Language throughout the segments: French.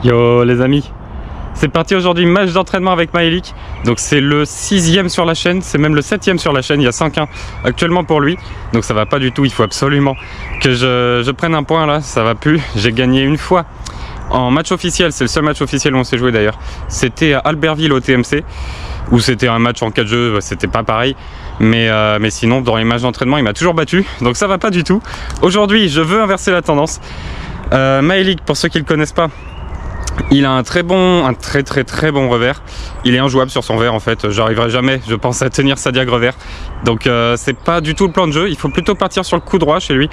Yo les amis, c'est parti aujourd'hui, match d'entraînement avec Maëlik. Donc c'est le 6e sur la chaîne, c'est même le 7e sur la chaîne, il y a 5-1 actuellement pour lui. Donc ça va pas du tout, il faut absolument que je prenne un point là, ça va plus. J'ai gagné une fois en match officiel, c'est le seul match officiel où on s'est joué d'ailleurs. C'était à Albertville au TMC, où c'était un match en 4 jeux, c'était pas pareil. Mais sinon dans les matchs d'entraînement il m'a toujours battu, donc ça va pas du tout. Aujourd'hui je veux inverser la tendance. Maëlik, pour ceux qui le connaissent pas, il a un très bon revers. Il est injouable sur son revers en fait. J'arriverai jamais, je pense, à tenir sa diag revers. Donc c'est pas du tout le plan de jeu. Il faut plutôt partir sur le coup droit chez lui.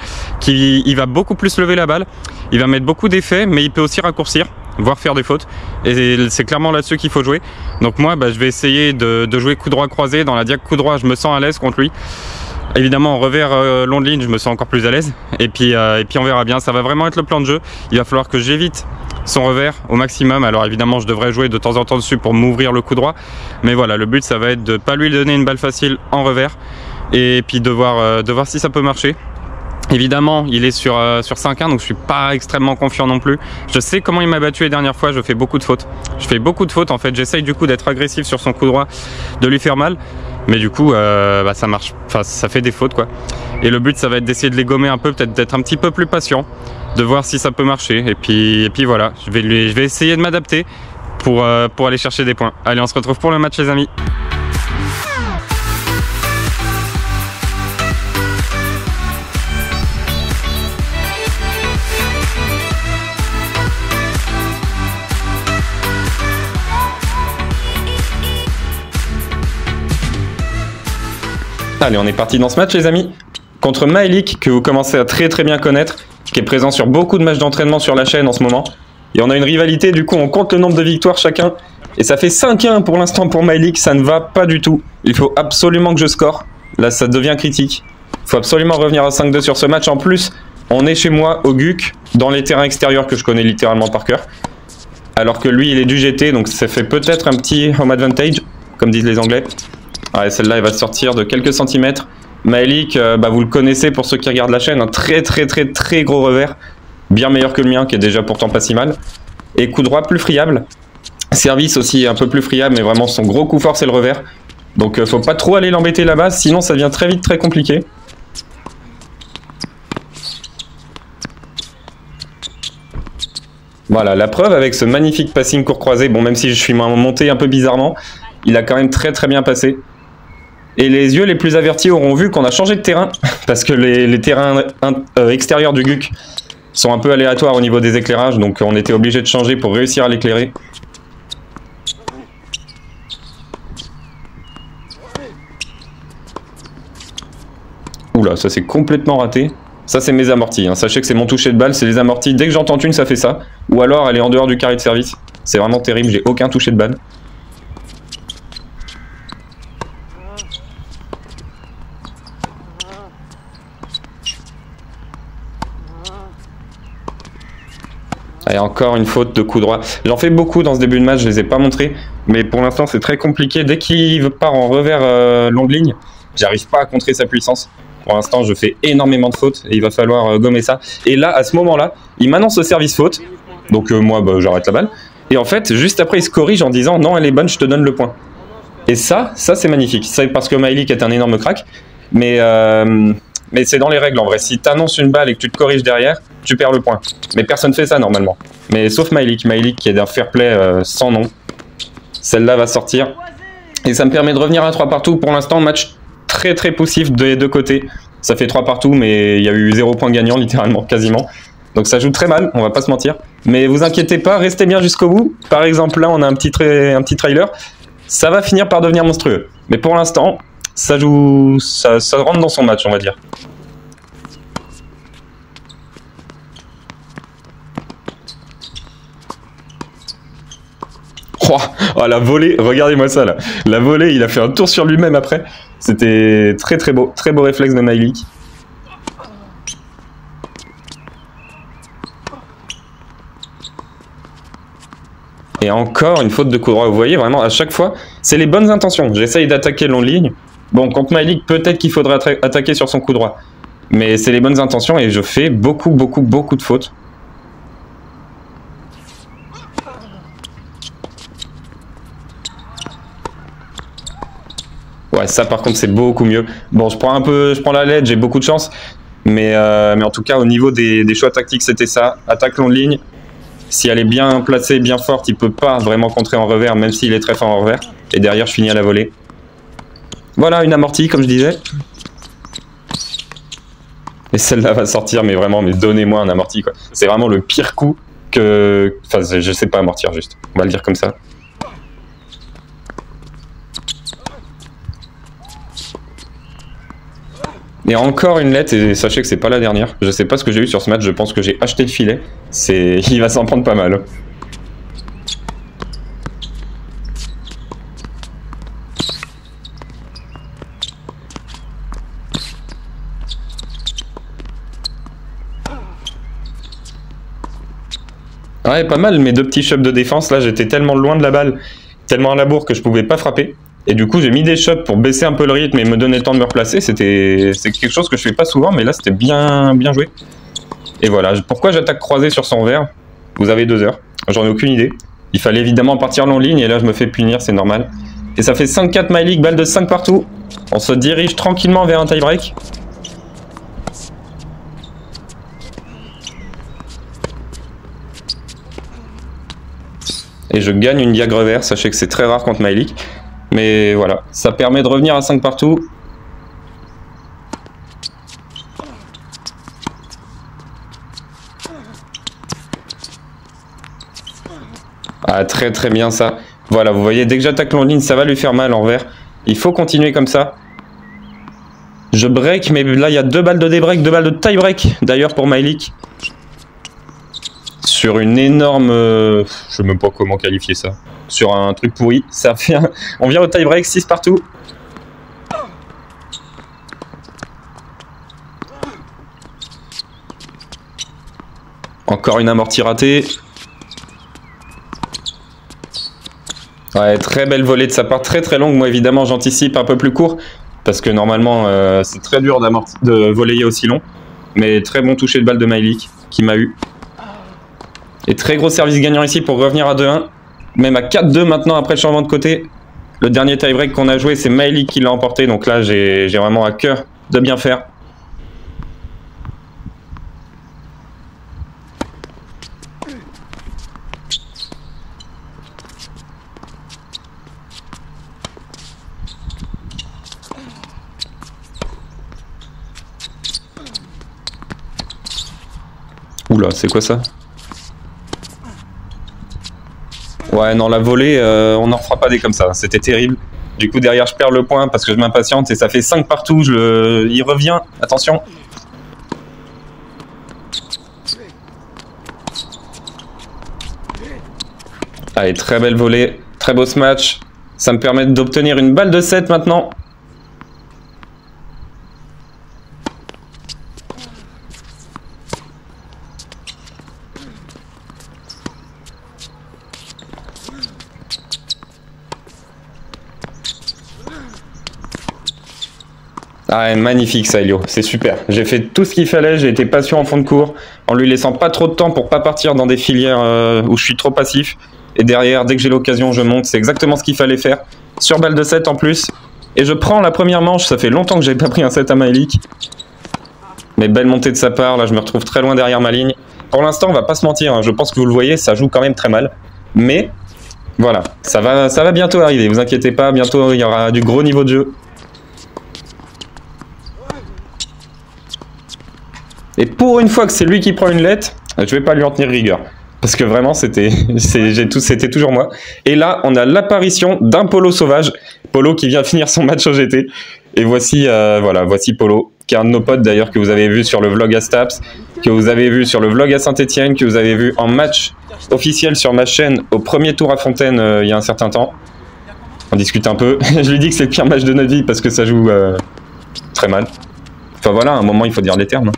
Il va beaucoup plus lever la balle. Il va mettre beaucoup d'effets, mais il peut aussi raccourcir, voire faire des fautes. Et c'est clairement là-dessus qu'il faut jouer. Donc moi, je vais essayer de jouer coup droit croisé. Dans la diag coup droit, je me sens à l'aise contre lui. Évidemment en revers long de ligne, je me sens encore plus à l'aise. Et puis on verra bien. Ça va vraiment être le plan de jeu. Il va falloir que j'évite son revers au maximum. Alors évidemment je devrais jouer de temps en temps dessus pour m'ouvrir le coup droit, mais voilà, le but ça va être de pas lui donner une balle facile en revers et puis de voir si ça peut marcher. Évidemment il est sur 5-1, donc je suis pas extrêmement confiant non plus. Je sais comment il m'a battu les dernières fois, je fais beaucoup de fautes. En fait, j'essaye du coup d'être agressif sur son coup droit, de lui faire mal, mais du coup ça marche, enfin ça fait des fautes quoi. Et le but ça va être d'essayer de les gommer un peu, peut-être d'être un petit peu plus patient, de voir si ça peut marcher, et puis voilà, je vais essayer de m'adapter pour aller chercher des points. Allez, on se retrouve pour le match les amis. Allez, on est parti dans ce match les amis, contre Maëlik, que vous commencez à très bien connaître, qui est présent sur beaucoup de matchs d'entraînement sur la chaîne en ce moment. Et on a une rivalité, du coup on compte le nombre de victoires chacun. Et ça fait 5-1 pour l'instant pour Maëlik, ça ne va pas du tout. Il faut absolument que je score, là ça devient critique. Il faut absolument revenir à 5-2 sur ce match. En plus, on est chez moi au GUC, dans les terrains extérieurs que je connais littéralement par cœur. Alors que lui il est du GT, donc ça fait peut-être un petit home advantage, comme disent les Anglais. Ouais, celle-là elle va sortir de quelques centimètres. Maëlik, vous le connaissez pour ceux qui regardent la chaîne, un très gros revers, bien meilleur que le mien qui est déjà pourtant pas si mal. Et coup droit plus friable, service aussi un peu plus friable, mais vraiment son gros coup fort c'est le revers. Donc faut pas trop aller l'embêter là-bas, sinon ça devient très vite très compliqué. Voilà, la preuve avec ce magnifique passing court croisé, bon même si je suis monté un peu bizarrement, il a quand même très bien passé. Et les yeux les plus avertis auront vu qu'on a changé de terrain, parce que les terrains extérieurs du GUC sont un peu aléatoires au niveau des éclairages, donc on était obligé de changer pour réussir à l'éclairer. Oula, ça c'est complètement raté. Ça c'est mes amortis, hein. Sachez que c'est mon toucher de balle, c'est les amortis. Dès que j'entends une, ça fait ça. Ou alors elle est en dehors du carré de service. C'est vraiment terrible, j'ai aucun toucher de balle. Et encore une faute de coup droit. J'en fais beaucoup dans ce début de match, je les ai pas montrés, mais pour l'instant c'est très compliqué. Dès qu'il part en revers longue ligne, j'arrive pas à contrer sa puissance. Pour l'instant je fais énormément de fautes et il va falloir gommer ça. Et là, à ce moment-là, il m'annonce le service faute, donc moi j'arrête la balle. Et en fait, juste après il se corrige en disant non elle est bonne, je te donne le point. Et ça c'est magnifique. C'est parce que Maëlik est un énorme crack, mais c'est dans les règles en vrai. Si tu annonces une balle et que tu te corriges derrière, tu perds le point. Mais personne fait ça normalement. Mais sauf Maëlik. Maëlik qui est d'un fair play sans nom. Celle-là va sortir. Et ça me permet de revenir à 3 partout. Pour l'instant, match très poussif des deux côtés. Ça fait 3 partout, mais il y a eu 0 point gagnant littéralement, quasiment. Donc ça joue très mal, on va pas se mentir. Mais vous inquiétez pas, restez bien jusqu'au bout. Par exemple, là on a un petit trailer. Ça va finir par devenir monstrueux. Mais pour l'instant, ça rentre dans son match, on va dire. Oh, la volée, regardez-moi ça là. La volée, il a fait un tour sur lui-même après. C'était très beau réflexe de Maëlik. Et encore une faute de coup droit. Vous voyez vraiment à chaque fois, c'est les bonnes intentions. J'essaye d'attaquer long ligne. Bon, contre Maëlik, peut-être qu'il faudrait attaquer sur son coup droit. Mais c'est les bonnes intentions et je fais beaucoup de fautes. Ouais, ça par contre c'est beaucoup mieux. Bon, je prends la LED, j'ai beaucoup de chance. Mais en tout cas, au niveau des choix tactiques, c'était ça. Attaque longue ligne. Si elle est bien placée, bien forte, il peut pas vraiment contrer en revers, même s'il est très fort en revers. Et derrière, je finis à la volée. Voilà, une amortie, comme je disais. Et celle-là va sortir, mais vraiment, mais donnez-moi un amorti, quoi. C'est vraiment le pire coup que... Enfin, je sais pas amortir, juste. On va le dire comme ça. Et encore une lettre, et sachez que c'est pas la dernière. Je sais pas ce que j'ai eu sur ce match, je pense que j'ai acheté le filet. Il va s'en prendre pas mal. Ouais, pas mal, mes deux petits chops de défense, là j'étais tellement loin de la balle, tellement à la bourre que je pouvais pas frapper. Et du coup j'ai mis des chops pour baisser un peu le rythme et me donner le temps de me replacer. C'est quelque chose que je fais pas souvent, mais là c'était bien joué. Et voilà, pourquoi j'attaque croisé sur son revers? Vous avez 2 heures, j'en ai aucune idée. Il fallait évidemment partir en ligne et là je me fais punir, c'est normal. Et ça fait 5-4 My League, balle de 5 partout. On se dirige tranquillement vers un tie-break. Et je gagne une diag revers, sachez que c'est très rare contre My League. Mais voilà, ça permet de revenir à 5 partout. Ah, très très bien ça. Voilà, vous voyez, dès que j'attaque l'en ligne, ça va lui faire mal en revers. Il faut continuer comme ça. Je break, mais là il y a 2 balles de débreak, 2 balles de tie break d'ailleurs pour My League. Sur une énorme... je sais même pas comment qualifier ça. Sur un truc pourri, ça fait on vient au tie break, 6 partout. Encore une amortie ratée. Ouais, très belle volée de sa part, très très longue. Moi évidemment j'anticipe un peu plus court. Parce que normalement c'est très dur de voler aussi long. Mais très bon toucher de balle de My League qui m'a eu. Et très gros service gagnant ici pour revenir à 2-1. Même à 4-2 maintenant après le changement de côté. Le dernier tie-break qu'on a joué, c'est My League qui l'a emporté. Donc là, j'ai vraiment à cœur de bien faire. Oula, c'est quoi ça? Ouais, non, la volée, on n'en fera pas des comme ça. C'était terrible. Du coup, derrière, je perds le point parce que je m'impatiente et ça fait 5 partout. Il revient. Attention. Allez, très belle volée. Très beau ce match. Ça me permet d'obtenir une balle de 7 maintenant. Ah, magnifique ça, Elio, c'est super. J'ai fait tout ce qu'il fallait, j'ai été patient en fond de cours, en lui laissant pas trop de temps pour pas partir dans des filières où je suis trop passif. Et derrière, dès que j'ai l'occasion, je monte, c'est exactement ce qu'il fallait faire. Sur balle de 7 en plus. Et je prends la première manche, ça fait longtemps que j'ai pas pris un 7 à My League. Mais belle montée de sa part, là je me retrouve très loin derrière ma ligne. Pour l'instant, on va pas se mentir, hein, je pense que vous le voyez, ça joue quand même très mal. Mais voilà, ça va bientôt arriver, vous inquiétez pas, bientôt il y aura du gros niveau de jeu. Et pour une fois que c'est lui qui prend une lettre, je vais pas lui en tenir rigueur. Parce que vraiment, c'était toujours moi. Et là, on a l'apparition d'un Polo sauvage. Polo qui vient finir son match au GT. Et voici, voilà, voici Polo, qui est un de nos potes d'ailleurs que vous avez vu sur le vlog à Staps, que vous avez vu sur le vlog à Saint-Etienne, que vous avez vu en match officiel sur ma chaîne au premier tour à Fontaine il y a un certain temps. On discute un peu. Je lui dis que c'est le pire match de notre vie parce que ça joue très mal. Enfin voilà, à un moment, il faut dire les termes.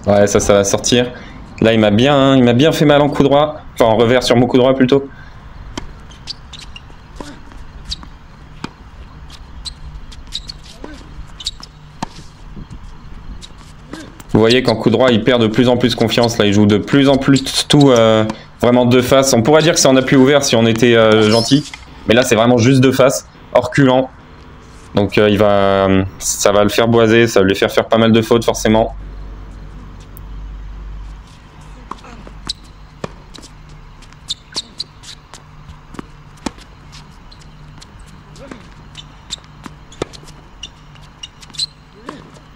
Ouais, ça va sortir. Là, il m'a bien fait mal en coup droit. Enfin, en revers sur mon coup droit, plutôt. Vous voyez qu'en coup droit, il perd de plus en plus confiance. Là, il joue de plus en plus tout vraiment de face. On pourrait dire que c'est en appui ouvert si on était gentil. Mais là, c'est vraiment juste de face, hors reculant. Donc ça va le faire boiser, ça va lui faire pas mal de fautes forcément.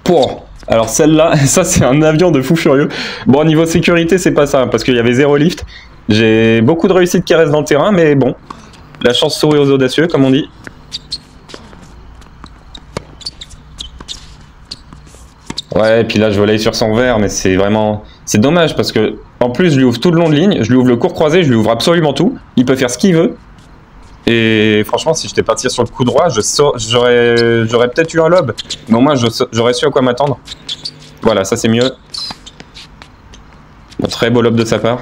Pouah. Alors celle-là, ça c'est un avion de fou furieux. Bon, niveau sécurité, c'est pas ça, parce qu'il y avait 0 lift. J'ai beaucoup de réussite qui reste dans le terrain, mais bon, la chance sourit aux audacieux, comme on dit. Ouais, et puis là je volaille sur son verre, mais c'est vraiment... C'est dommage, parce que en plus je lui ouvre tout le long de ligne, je lui ouvre le court croisé, je lui ouvre absolument tout. Il peut faire ce qu'il veut. Et franchement, si j'étais parti sur le coup droit, j'aurais peut-être eu un lob. Mais au moins, j'aurais su à quoi m'attendre. Voilà, ça c'est mieux. Un très beau lob de sa part.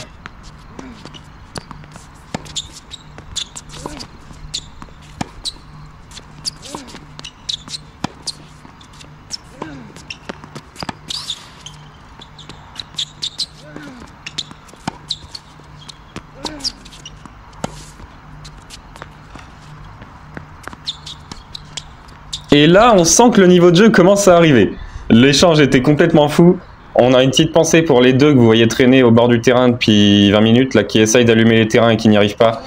Et là, on sent que le niveau de jeu commence à arriver. L'échange était complètement fou. On a une petite pensée pour les deux que vous voyez traîner au bord du terrain depuis 20 minutes, là, qui essayent d'allumer les terrains et qui n'y arrivent pas.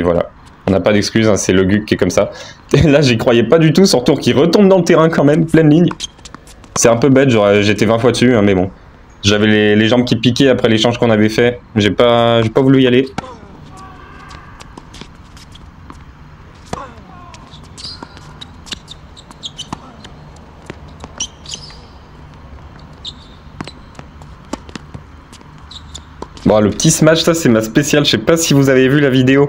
Voilà. On n'a pas d'excuses, hein, c'est le GUC qui est comme ça. Et là, j'y croyais pas du tout, son retour qui retombe dans le terrain quand même, pleine ligne. C'est un peu bête, j'étais 20 fois dessus, hein, mais bon. J'avais les jambes qui piquaient après l'échange qu'on avait fait. J'ai pas voulu y aller. Bon, le petit smash, ça c'est ma spéciale. Je sais pas si vous avez vu la vidéo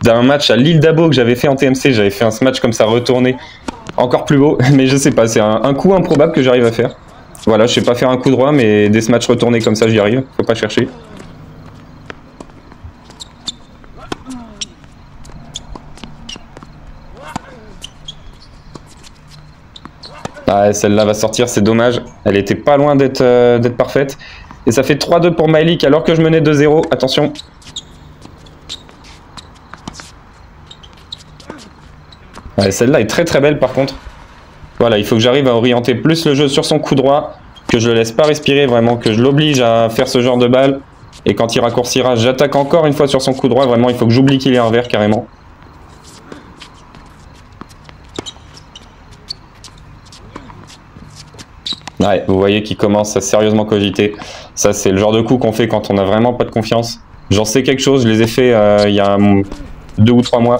d'un match à l'île d'Abo que j'avais fait en TMC. J'avais fait un smash comme ça retourné, encore plus beau. Mais je sais pas, c'est un coup improbable que j'arrive à faire. Voilà, je sais pas faire un coup droit, mais des smash retournés comme ça, j'y arrive. Faut pas chercher. Ah, celle-là va sortir, c'est dommage. Elle était pas loin d'être parfaite. Et ça fait 3-2 pour Myleik alors que je menais 2-0. Attention. Ouais, celle-là est très très belle par contre. Voilà, il faut que j'arrive à orienter plus le jeu sur son coup droit, que je le laisse pas respirer vraiment, que je l'oblige à faire ce genre de balle. Et quand il raccourcira, j'attaque encore une fois sur son coup droit. Vraiment, il faut que j'oublie qu'il est un vert carrément. Ouais, vous voyez qu'il commence à sérieusement cogiter. Ça, c'est le genre de coup qu'on fait quand on a vraiment pas de confiance. J'en sais quelque chose, je les ai fait il y a 2 ou 3 mois.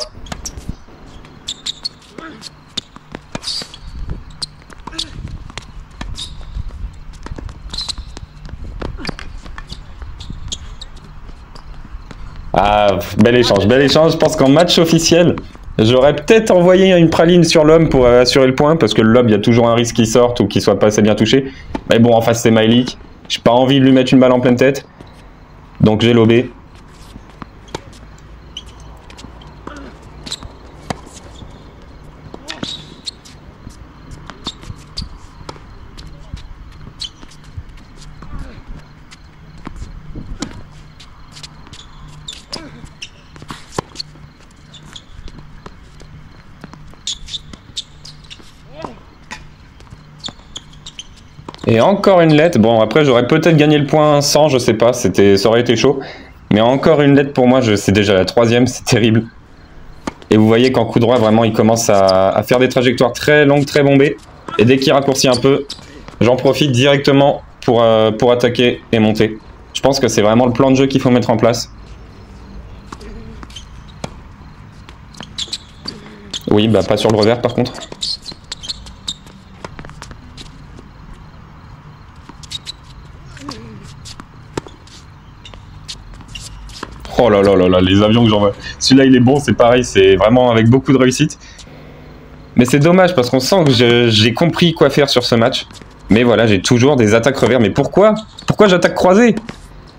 Ah, bel échange, bel échange. Je pense qu'en match officiel, j'aurais peut-être envoyé une praline sur l'homme pour assurer le point, parce que le lob, il y a toujours un risque qu'il sorte ou qu'il soit pas assez bien touché. Mais bon, en face, c'est Myleik. J'ai pas envie de lui mettre une balle en pleine tête. Donc j'ai lobé. Et encore une lettre. Bon, après, j'aurais peut-être gagné le point sans, je sais pas. Ça aurait été chaud. Mais encore une lettre pour moi, c'est déjà la 3e. C'est terrible. Et vous voyez qu'en coup droit, vraiment, il commence à faire des trajectoires très longues, très bombées. Et dès qu'il raccourcit un peu, j'en profite directement pour attaquer et monter. Je pense que c'est vraiment le plan de jeu qu'il faut mettre en place. Oui, bah pas sur le revers par contre. Oh là là là là, les avions que j'envoie. Celui-là, il est bon, c'est pareil, c'est vraiment avec beaucoup de réussite. Mais c'est dommage parce qu'on sent que j'ai compris quoi faire sur ce match. Mais voilà, j'ai toujours des attaques revers. Mais pourquoi? Pourquoi j'attaque croisé?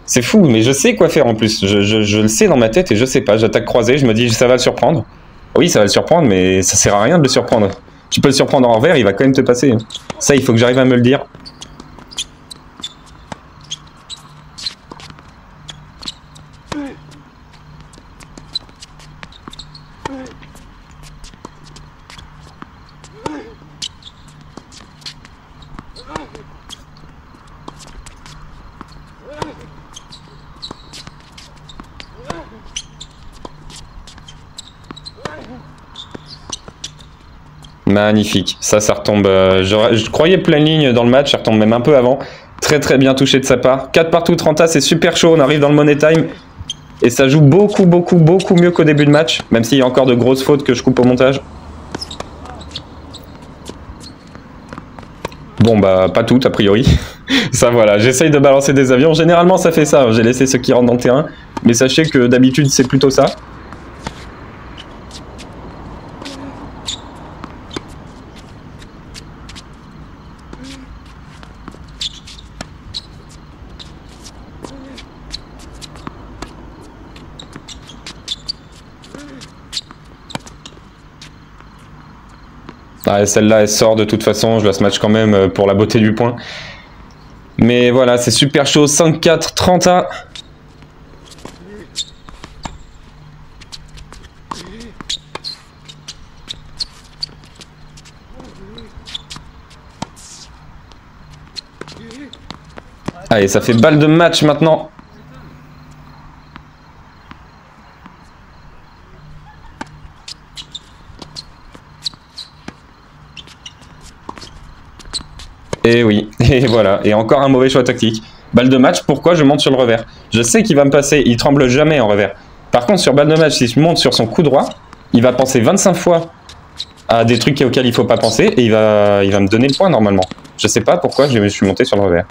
C'est fou, mais je sais quoi faire en plus. Je le sais dans ma tête et je sais pas. J'attaque croisé, je me dis ça va le surprendre. Oui, ça va le surprendre, mais ça sert à rien de le surprendre. Tu peux le surprendre en revers, il va quand même te passer. Ça, il faut que j'arrive à me le dire. Magnifique, ça retombe. Je croyais pleine ligne dans le match, ça retombe même un peu avant. Très très bien touché de sa part. 4 partout, 30A, c'est super chaud, on arrive dans le money time. Et ça joue beaucoup mieux qu'au début de match, même s'il y a encore de grosses fautes que je coupe au montage. Bon bah pas toutes a priori. Ça voilà, j'essaye de balancer des avions. Généralement ça fait ça, j'ai laissé ceux qui rentrent dans le terrain. Mais sachez que d'habitude c'est plutôt ça. Ah, celle-là, elle sort de toute façon. Je la match quand même pour la beauté du point. Mais voilà, c'est super chaud. 5-4, 30A. Allez, ça fait balle de match maintenant. Et oui, et voilà, et encore un mauvais choix tactique. Balle de match, pourquoi je monte sur le revers? Je sais qu'il va me passer, il tremble jamais en revers. Par contre, sur balle de match, si je monte sur son coup droit, il va penser 25 fois à des trucs auxquels il faut pas penser, et il va me donner le point normalement. Je sais pas pourquoi je suis monté sur le revers.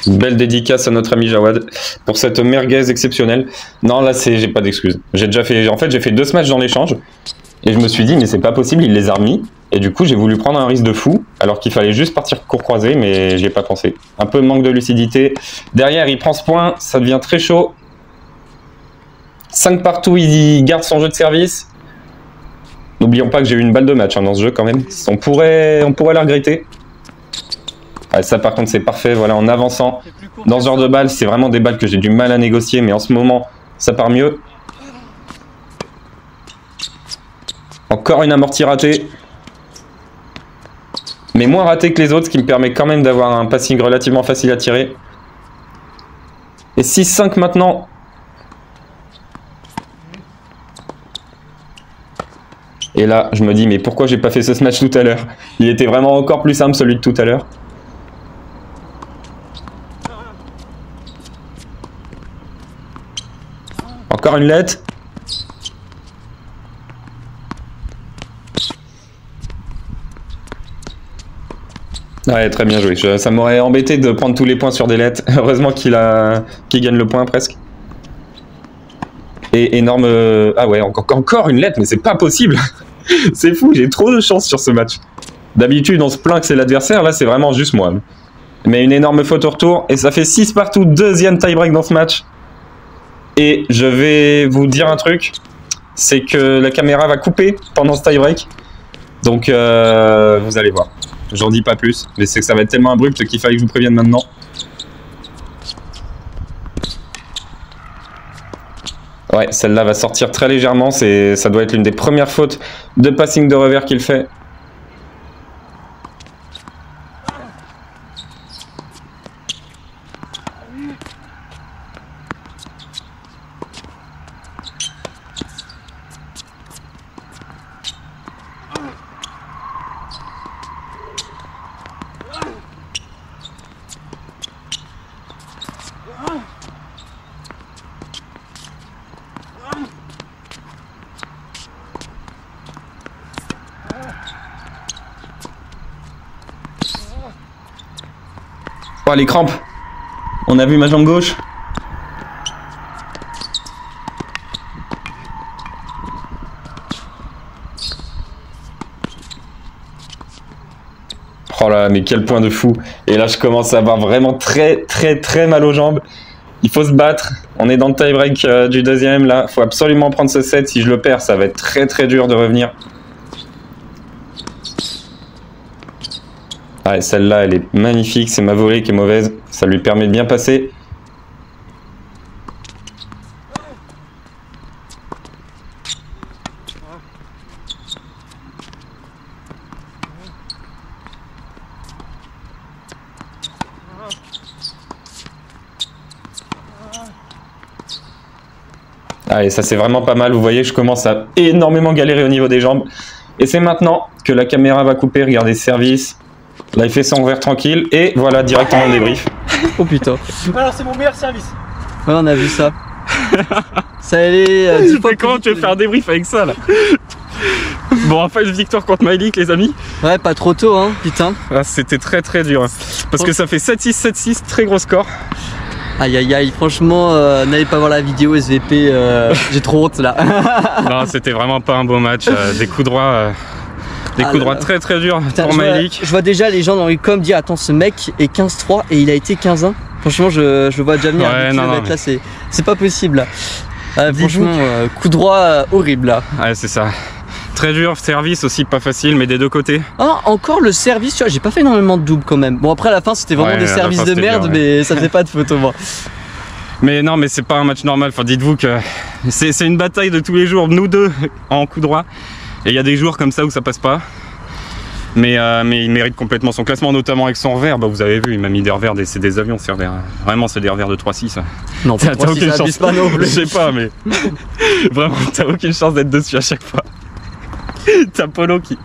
Une belle dédicace à notre ami Jawad pour cette merguez exceptionnelle. Non, là, j'ai pas d'excuses. J'ai déjà fait, en fait, j'ai fait 2 matchs dans l'échange et je me suis dit, mais c'est pas possible, il les a remis. Et du coup, j'ai voulu prendre un risque de fou alors qu'il fallait juste partir court croisé, mais j'y ai pas pensé. Un peu manque de lucidité. Derrière, il prend ce point, ça devient très chaud. 5 partout, il garde son jeu de service. N'oublions pas que j'ai eu une balle de match dans ce jeu quand même. On pourrait la regretter. Ah, ça par contre c'est parfait, voilà, en avançant dans ce genre de balles, c'est vraiment des balles que j'ai du mal à négocier, mais en ce moment ça part mieux. Encore une amortie ratée, mais moins ratée que les autres, ce qui me permet quand même d'avoir un passing relativement facile à tirer. Et 6-5 maintenant. Et là je me dis mais pourquoi j'ai pas fait ce smash tout à l'heure? Il était vraiment encore plus simple celui de tout à l'heure. Encore une lettre. Ouais, très bien joué. Ça m'aurait embêté de prendre tous les points sur des lettres. Heureusement qu'il gagne le point presque. Et énorme... Ah ouais, encore une lettre, mais c'est pas possible. C'est fou, j'ai trop de chance sur ce match. D'habitude, on se plaint que c'est l'adversaire. Là, c'est vraiment juste moi. Mais une énorme faute au retour. Et ça fait 6 partout. Deuxième tie-break dans ce match. Et je vais vous dire un truc, c'est que la caméra va couper pendant ce tie-break. Donc vous allez voir. J'en dis pas plus, mais c'est que ça va être tellement abrupt qu'il fallait que je vous prévienne maintenant. Ouais, celle-là va sortir très légèrement. Ça doit être l'une des premières fautes de passing de revers qu'il fait. Oh, les crampes. On a vu ma jambe gauche. Oh là, mais quel point de fou. Et là, je commence à avoir vraiment très mal aux jambes. Il faut se battre. On est dans le tie-break du deuxième, là. Il faut absolument prendre ce set. Si je le perds, ça va être très dur de revenir. Ouais, celle-là, elle est magnifique. C'est ma volée qui est mauvaise. Ça lui permet de bien passer. Allez, ça c'est vraiment pas mal. Vous voyez, je commence à énormément galérer au niveau des jambes. Et c'est maintenant que la caméra va couper. Regardez, service. Là, il fait son revers tranquille. Et voilà, directement le débrief. Oh putain. Alors, c'est mon meilleur service. Ouais, on a vu ça. Ça allait. Comment tu veux faire un débrief avec ça là? Bon, enfin une victoire contre Myleik, les amis. Ouais, pas trop tôt, hein, putain. Ah, c'était très très dur. Hein. Parce que ça fait 7-6, 7-6, très gros score. Aïe aïe aïe, franchement, n'allez pas voir la vidéo SVP, j'ai trop honte là. Non, c'était vraiment pas un beau match. Des coups droits. Des coups droits très très durs pour Myleik. Je vois déjà les gens dans les coms dire attends, ce mec est 15-3 et il a été 15-1. Franchement, je le vois déjà venir. Ouais, non, mais... là, c'est pas possible. Franchement, coup droit horrible là. Ouais, c'est ça. Très dur, service aussi pas facile, mais des deux côtés. Ah, encore le service, tu vois, j'ai pas fait énormément de doubles quand même. Bon, après à la fin, c'était vraiment des services de merde, bien, ouais. Mais ça faisait pas de photo, moi. Mais non, mais c'est pas un match normal. Enfin, dites-vous que c'est une bataille de tous les jours, nous deux en coup droit. Et il y a des jours comme ça où ça passe pas. Mais il mérite complètement son classement, notamment avec son revers. Bah, vous avez vu, il m'a mis des revers, c'est des avions ces revers. Vraiment, c'est des revers de 3-6. Non, t'as aucune chance. Pas non plus. Je sais pas, mais vraiment, t'as aucune chance d'être dessus à chaque fois. T'as Polo qui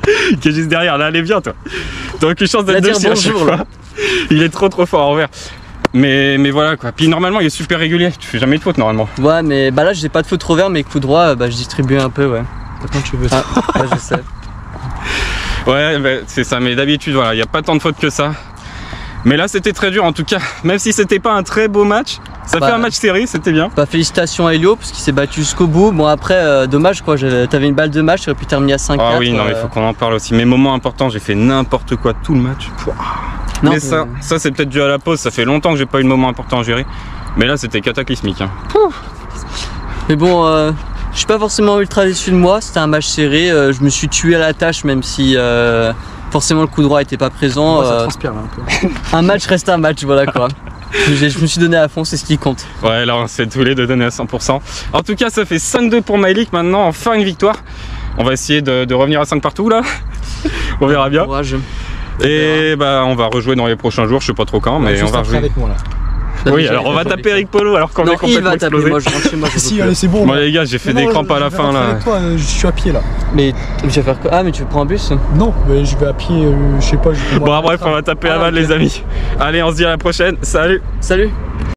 est juste derrière. Là, allez, viens, toi. T'as aucune chance d'être dessus à chaque fois. Il est trop fort en revers. Mais voilà quoi. Puis normalement, il est super régulier. Tu fais jamais de faute normalement. Ouais, mais bah là, j'ai pas de faute revers, mais coup droit, bah je distribue un peu, ouais. Quand tu veux. Ouais, je sais. Ouais, bah, c'est ça. Mais d'habitude, voilà, il n'y a pas tant de fautes que ça. Mais là, c'était très dur en tout cas. Même si c'était pas un très beau match, ça fait un match serré, c'était bien. Bah, félicitations à Elio parce qu'il s'est battu jusqu'au bout. Bon, après, dommage quoi. T'avais une balle de match, tu aurais pu terminer à 5-4. Ah oui, non, mais il faut qu'on en parle aussi. Mais moment important, j'ai fait n'importe quoi tout le match. Non, mais ça c'est peut-être dû à la pause. Ça fait longtemps que j'ai pas eu de moment important à gérer. Mais là, c'était cataclysmique. Hein. Mais bon, je suis pas forcément ultra déçu de moi. C'était un match serré. Je me suis tué à la tâche, même si forcément le coup droit était pas présent. Ça transpire là un peu. Un match reste un match, voilà quoi. Je me suis donné à fond, c'est ce qui compte. Ouais, là on s'est tous les deux donné à 100%. En tout cas, ça fait 5-2 pour Myleik maintenant, enfin une victoire. On va essayer de revenir à 5 partout là. On verra bien. Courage. Et bah on va rejouer dans les prochains jours, je sais pas trop quand, mais on va rejouer. Avec moi là. Oui, alors on va taper Eric Polo alors qu'on est complètement explosé. Moi je rentre chez moi. Si, allez, c'est bon. Bon les gars, j'ai fait des crampes à la fin là. Avec toi, je suis à pied là. Mais tu vas faire quoi? Ah, mais tu prends un bus? Non, mais je vais à pied, je sais pas. Bon bref, on va taper à mal les amis. Allez, on se dit à la prochaine. Salut. Salut.